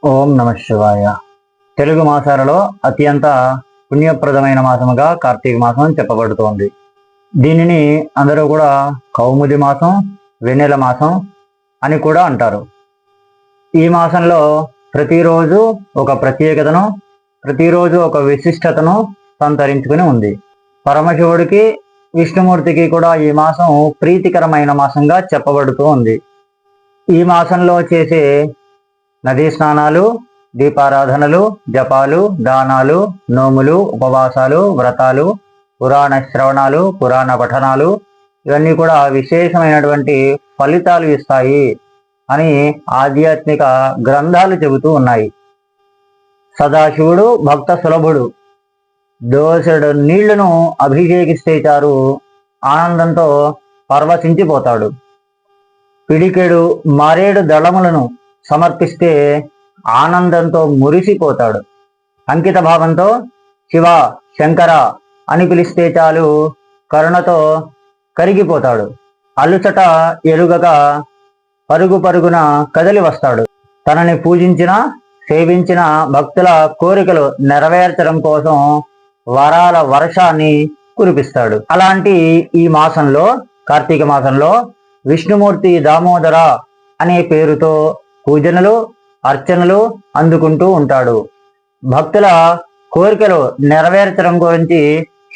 ఓం నమ శివాయ. తెలుగు మాసాలలో అత్యంత పుణ్యప్రదమైన మాసముగా కార్తీక మాసం చెప్పబడుతోంది. దీనిని అందరూ కూడా కౌముది మాసం, వెన్నెల మాసం అని కూడా అంటారు. ఈ మాసంలో ప్రతిరోజు ఒక ప్రత్యేకతను, ప్రతిరోజు ఒక విశిష్టతను సంతరించుకుని ఉంది. పరమశివుడికి, విష్ణుమూర్తికి కూడా ఈ మాసం ప్రీతికరమైన మాసంగా చెప్పబడుతూ ఉంది. ఈ మాసంలో చేసే నదీ స్నానాలు, దీపారాధనలు, జపాలు, దానాలు, నోములు, ఉపవాసాలు, వ్రతాలు, పురాణ శ్రవణాలు, పురాణ పఠనాలు ఇవన్నీ కూడా విశేషమైనటువంటి ఫలితాలు ఇస్తాయి అని ఆధ్యాత్మిక గ్రంథాలు చెబుతూ ఉన్నాయి. సదాశివుడు భక్త సులభుడు. దోసెడు నీళ్లను అభిషేకిస్తే చారు ఆనందంతో పరవశించిపోతాడు. పిడికెడు మారేడు దళములను సమర్పిస్తే ఆనందంతో మురిసిపోతాడు. అంకిత భావంతో శివ, శంకర అని పిలిస్తే చాలు కరుణతో కరిగిపోతాడు. అలుచట ఎరుగగా పరుగు పరుగున కదలి వస్తాడు. తనని పూజించిన, సేవించిన భక్తుల కోరికలు నెరవేర్చడం కోసం వరాల వర్షాన్ని కురిపిస్తాడు. అలాంటి ఈ మాసంలో, కార్తీక మాసంలో విష్ణుమూర్తి దామోదర అనే పేరుతో పూజనలు, అర్చనలు అందుకుంటూ ఉంటాడు. భక్తుల కోరికలు నెరవేర్చడం గురించి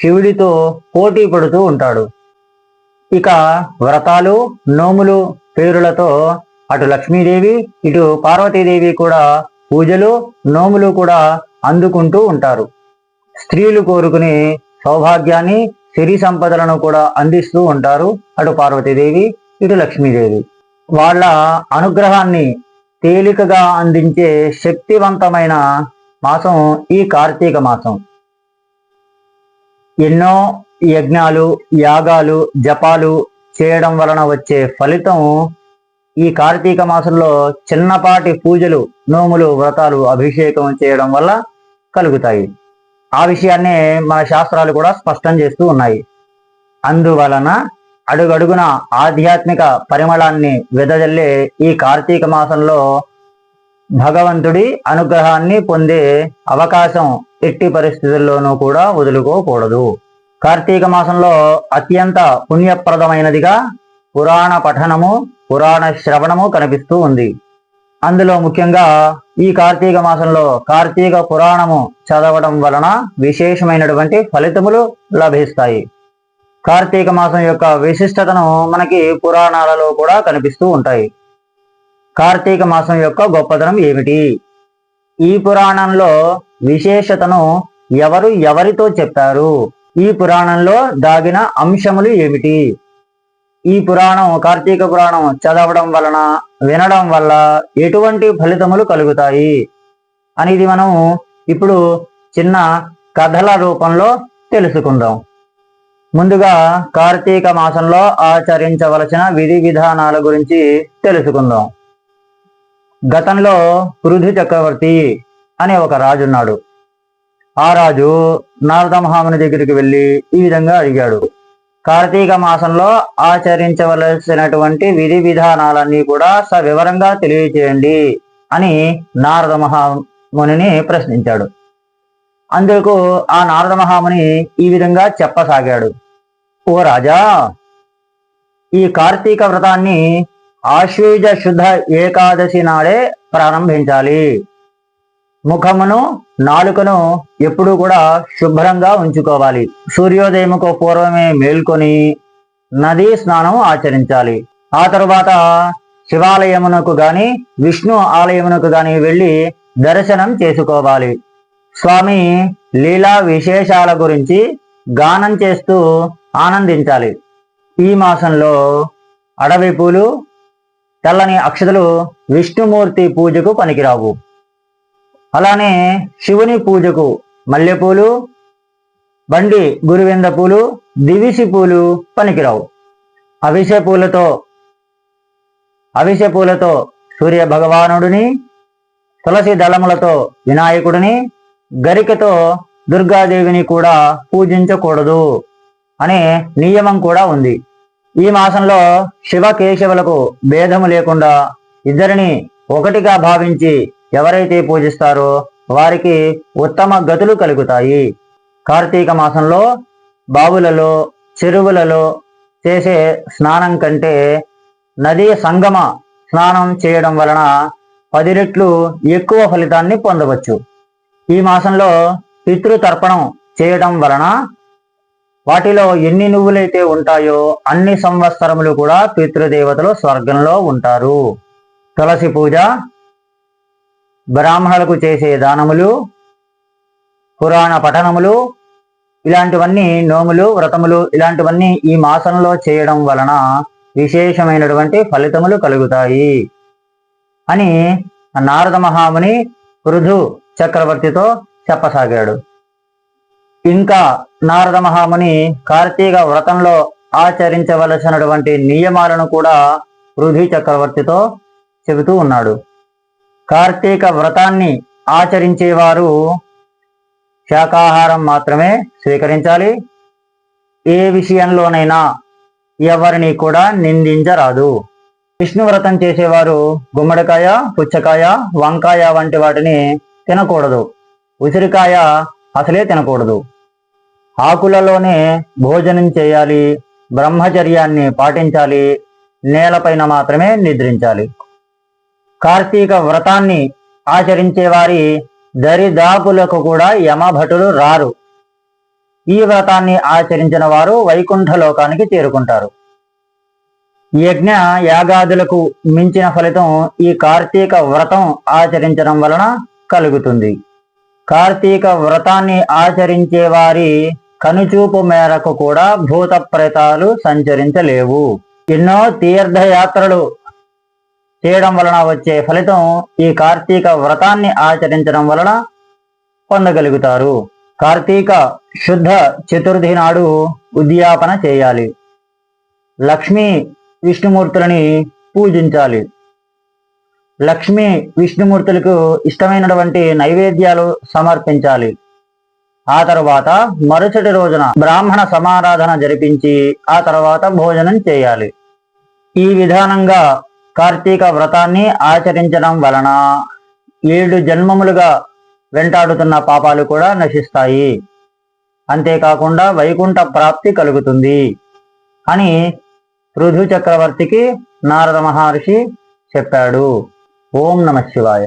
శివుడితో పోటీ పడుతూ ఉంటాడు. ఇక వ్రతాలు, నోములు పేరులతో అటు లక్ష్మీదేవి, ఇటు పార్వతీదేవి కూడా పూజలు, నోములు కూడా అందుకుంటూ ఉంటారు. స్త్రీలు కోరుకునే సౌభాగ్యాన్ని, సిరి సంపదలను కూడా అందిస్తూ ఉంటారు అటు పార్వతీదేవి, ఇటు లక్ష్మీదేవి. వాళ్ళ అనుగ్రహాన్ని తేలికగా అందించే శక్తివంతమైన మాసం ఈ కార్తీక మాసం. ఎన్నో యజ్ఞాలు, యాగాలు, జపాలు చేయడం వలన వచ్చే ఫలితం ఈ కార్తీక మాసంలో చిన్నపాటి పూజలు, నోములు, వ్రతాలు, అభిషేకం చేయడం వల్ల కలుగుతాయి. ఆ విషయాన్నే మన శాస్త్రాలు కూడా స్పష్టం చేస్తూ ఉన్నాయి. అందువలన అడుగడుగున ఆధ్యాత్మిక పరిమళాన్ని వెదజల్లే ఈ కార్తీక మాసంలో భగవంతుడి అనుగ్రహాన్ని పొందే అవకాశం ఎట్టి పరిస్థితుల్లోనూ కూడా వదులుకోకూడదు. కార్తీక మాసంలో అత్యంత పుణ్యప్రదమైనదిగా పురాణ పఠనము, పురాణ శ్రవణము కనిపిస్తూ ఉంది. అందులో ముఖ్యంగా ఈ కార్తీక మాసంలో కార్తీక పురాణము చదవడం వలన విశేషమైనటువంటి ఫలితములు లభిస్తాయి. కార్తీక మాసం యొక్క విశిష్టతను మనకి పురాణాలలో కూడా కనిపిస్తూ ఉంటాయి. కార్తీక మాసం యొక్క గొప్పతనం ఏమిటి? ఈ పురాణంలో విశేషతను ఎవరు ఎవరితో చెప్పారు? ఈ పురాణంలో దాగిన అంశములు ఏమిటి? ఈ పురాణం, కార్తీక పురాణం చదవడం వలన, వినడం వల్ల ఎటువంటి ఫలితములు కలుగుతాయి అనేది మనం ఇప్పుడు చిన్న కథల రూపంలో తెలుసుకుందాం. ముందుగా కార్తీక మాసంలో ఆచరించవలసిన విధి విధానాల గురించి తెలుసుకుందాం. గతంలో పృథు చక్రవర్తి అనే ఒక రాజు ఉన్నాడు. ఆ రాజు నారద మహాముని దగ్గరికి వెళ్ళి ఈ విధంగా అడిగాడు. కార్తీక మాసంలో ఆచరించవలసినటువంటి విధి విధానాలన్నీ కూడా సవివరంగా తెలియచేయండి అని నారద మహామునిని ప్రశ్నించాడు. అందుకు ఆ నారద మహాముని ఈ విధంగా చెప్పసాగాడు. ఓ రాజా, ఈ కార్తీక వ్రతాన్ని ఆశ్వయుజ శుద్ధ ఏకాదశి నాడే ప్రారంభించాలి. ముఖమును, నాలుకను ఎప్పుడూ కూడా శుభ్రంగా ఉంచుకోవాలి. సూర్యోదయముకు పూర్వమే మేల్కొని నదీ స్నానం ఆచరించాలి. ఆ తరువాత శివాలయమునకు గాని, విష్ణు ఆలయమునకు గాని వెళ్ళి దర్శనం చేసుకోవాలి. స్వామి లీలా విశేషాల గురించి గానం చేస్తూ ఆనందించాలి. ఈ మాసంలో అడవి పూలు, తెల్లని అక్షతలు విష్ణుమూర్తి పూజకు పనికిరావు. అలానే శివుని పూజకు మల్లెపూలు, బండి గురువింద పూలు, దివిసి పూలు పనికిరావు. అవిసె పూలతో సూర్య భగవానుడిని, తులసి దళములతో వినాయకుడిని, గరికతో దుర్గాదేవిని కూడా పూజించకూడదు అనే నియమం కూడా ఉంది. ఈ మాసంలో శివ కేశవులకు భేదము లేకుండా ఇద్దరిని ఒకటిగా భావించి ఎవరైతే పూజిస్తారో వారికి ఉత్తమ గతులు కలుగుతాయి. కార్తీక మాసంలో బావులలో, చెరువులలో చేసే స్నానం కంటే నదీ సంగమ స్నానం చేయడం వలన 10 రెట్లు ఎక్కువ ఫలితాన్ని పొందవచ్చు. ఈ మాసంలో పితృతర్పణం చేయడం వలన వాటిలో ఎన్ని నువ్వులైతే ఉంటాయో అన్ని సంవత్సరములు కూడా పితృదేవతలు స్వర్గంలో ఉంటారు. తులసి పూజ, బ్రాహ్మణులకు చేసే దానములు, పురాణ పఠనములు, ఇలాంటివన్నీ నోములు, వ్రతములు ఇలాంటివన్నీ ఈ మాసంలో చేయడం వలన విశేషమైనటువంటి ఫలితములు కలుగుతాయి అని నారద మహాముని పృథు చక్రవర్తితో చెప్పసాగాడు. ఇంకా నారద మహాముని కార్తీక వ్రతంలో ఆచరించవలసినటువంటి నియమాలను కూడా పృథు చక్రవర్తితో చెబుతూ ఉన్నాడు. కార్తీక వ్రతాన్ని ఆచరించేవారు శాకాహారం మాత్రమే స్వీకరించాలి. ఏ విషయంలోనైనా ఎవరిని కూడా నిందించరాదు. విష్ణు వ్రతం చేసేవారు గుమ్మడికాయ, పుచ్చకాయ, వంకాయ వంటి వాటిని తినకూడదు. ఉసిరికాయ అసలే తినకూడదు. ఆకులలోనే భోజనం చేయాలి. బ్రహ్మచర్యాన్ని పాటించాలి. నేలపైన మాత్రమే నిద్రించాలి. కార్తీక వ్రతాన్ని ఆచరించే వారి దరిదాపులకు కూడా యమభటులు రారు. ఈ వ్రతాన్ని ఆచరించిన వారు వైకుంఠ లోకానికి చేరుకుంటారు. యజ్ఞ యాగాదులకు మించిన ఫలితం ఈ కార్తీక వ్రతం ఆచరించడం వలన కలుగుతుంది. కార్తీక వ్రతాన్ని ఆచరించే వారి కనుచూపు మేరకు కూడా భూత ప్రేతాలు సంచరించలేవు. ఎన్నో తీర్థయాత్రలు చేయడం వలన వచ్చే ఫలితం ఈ కార్తీక వ్రతాన్ని ఆచరించడం వలన పొందగలుగుతారు. కార్తీక శుద్ధ చతుర్థి నాడు ఉద్యాపన చేయాలి. లక్ష్మీ విష్ణుమూర్తులని పూజించాలి. లక్ష్మీ విష్ణుమూర్తులకు ఇష్టమైనటువంటి నైవేద్యాలు సమర్పించాలి. ఆ తర్వాత మరుసటి రోజున బ్రాహ్మణ సమారాధన జరిపించి ఆ తర్వాత భోజనం చేయాలి. ఈ విధానంగా కార్తీక వ్రతాన్ని ఆచరించడం వలన 7 జన్మములుగా వెంటాడుతున్న పాపాలు కూడా నశిస్తాయి. అంతేకాకుండా వైకుంఠ ప్రాప్తి కలుగుతుంది అని పృథు చక్రవర్తికి నారద మహర్షి చెప్పాడు. ఓం నమః శివాయ.